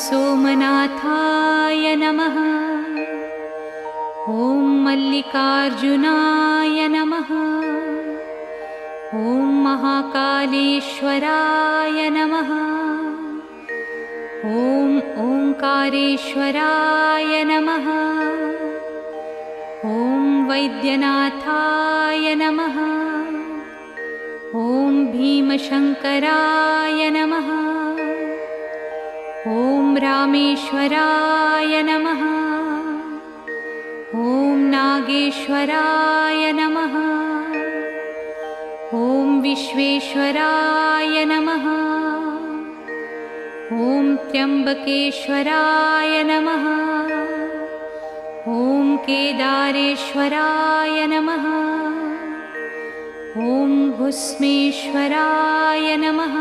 सोमनाथाय नमः। ॐ मल्लिकार्जुनाय नमः। ॐ महाकालेश्वराय नमः। ॐ ओंकारेश्वराय नमः। ॐ वैद्यनाथाय नमः। ॐ भीमशंकराय नमः। ॐ रामेश्वराय नमः। ॐ नागेश्वराय नमः। ॐ विश्वेश्वराय नमः। ॐ त्र्यंबकेश्वराय नमः। ॐ केदारेश्वराय नमः। ॐ भुस्मेश्वराय नमः।